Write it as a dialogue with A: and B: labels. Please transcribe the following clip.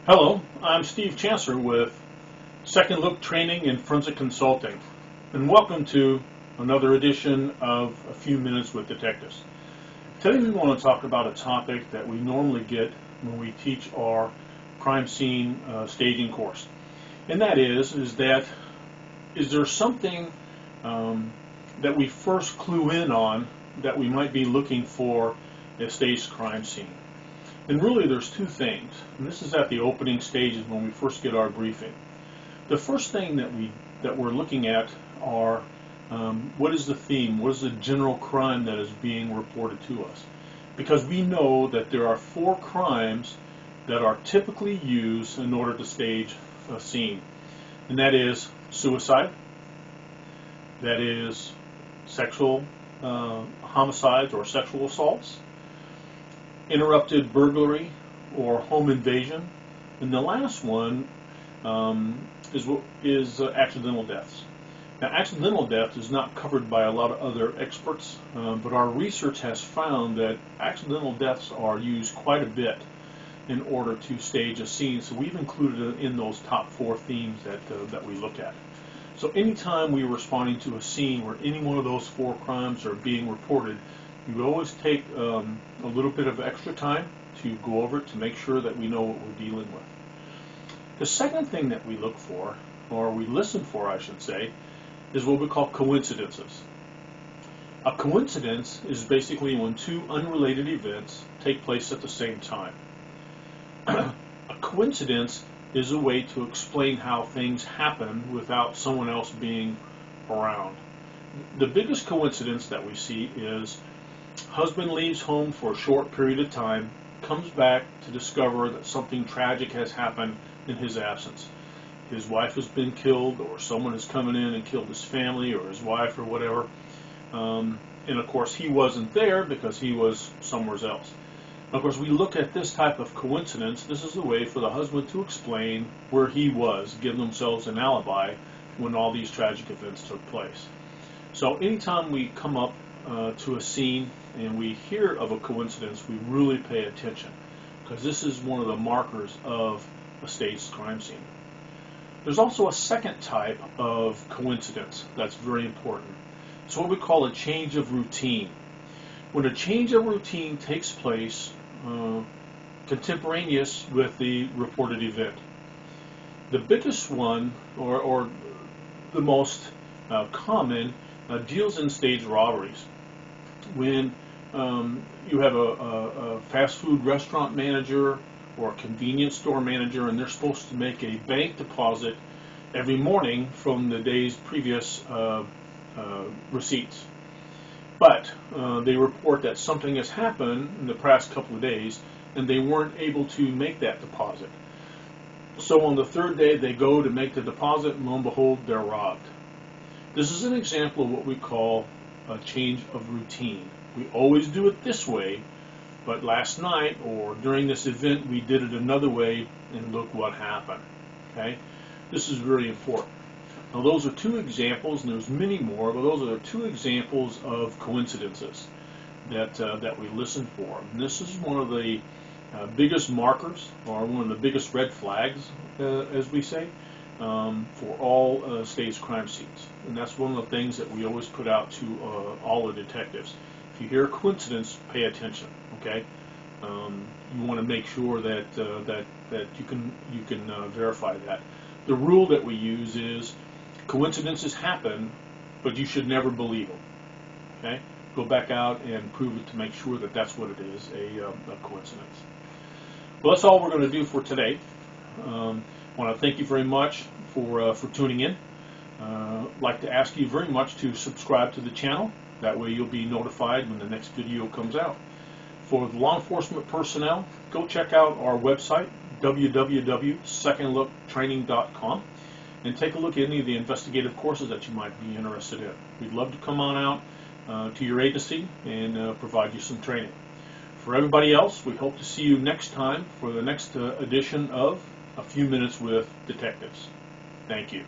A: Hello, I'm Steve Chancellor with Second Look Training and Forensic Consulting, and welcome to another edition of A Few Minutes with Detectives. Today we want to talk about a topic that we normally get when we teach our crime scene staging course, and that is there something that we first clue in on that we might be looking for a staged crime scene? And really there's two things, and this is at the opening stages when we first get our briefing. The first thing that we're looking at are what is the theme, what is the general crime that is being reported to us? Because we know that there are 4 crimes that are typically used in order to stage a scene, and that is suicide, that is sexual homicides or sexual assaults, interrupted burglary or home invasion, and the last one is accidental deaths. Now, accidental death is not covered by a lot of other experts, but our research has found that accidental deaths are used quite a bit in order to stage a scene, so we've included it in those top 4 themes that we look at. So anytime we're responding to a scene where any one of those 4 crimes are being reported, we always take a little bit of extra time to go over it to make sure that we know what we're dealing with. The second thing that we look for, or we listen for I should say, is what we call coincidences. A coincidence is basically when 2 unrelated events take place at the same time. A coincidence is a way to explain how things happen without someone else being around. The biggest coincidence that we see is husband leaves home for a short period of time, comes back to discover that something tragic has happened in his absence. His wife has been killed, or someone is coming in and killed his family or his wife or whatever. And of course he wasn't there because he was somewhere else. And of course we look at this type of coincidence. This is a way for the husband to explain where he was, give themselves an alibi when all these tragic events took place. So anytime we come up to a scene and we hear of a coincidence, we really pay attention, because this is one of the markers of a staged crime scene. There's also a second type of coincidence that's very important. It's what we call a change of routine. When a change of routine takes place contemporaneous with the reported event. The biggest one, or the most common, deals in staged robberies. When you have a fast food restaurant manager or a convenience store manager, and they're supposed to make a bank deposit every morning from the day's previous receipts. But they report that something has happened in the past couple of days and they weren't able to make that deposit. So on the 3rd day they go to make the deposit, and lo and behold, they're robbed. This is an example of what we call a change of routine. We always do it this way, but last night or during this event we did it another way, and look what happened. Okay? This is very important. Now those are 2 examples, and there's many more, but those are 2 examples of coincidences that we listen for. And this is one of the biggest markers, or one of the biggest red flags, as we say, for all staged crime scenes. And that's one of the things that we always put out to all the detectives. If you hear a coincidence, pay attention. Okay, you want to make sure that that you can verify that. The rule that we use is coincidences happen, but you should never believe them. Okay, go back out and prove it to make sure that that's what it is, a coincidence. Well, that's all we're going to do for today. I want to thank you very much for tuning in. I'd like to ask you very much to subscribe to the channel. That way you'll be notified when the next video comes out. For the law enforcement personnel, go check out our website, www.secondlooktraining.com, and take a look at any of the investigative courses that you might be interested in. We'd love to come on out to your agency and provide you some training. For everybody else, we hope to see you next time for the next edition of A Few Minutes with Detectives. Thank you.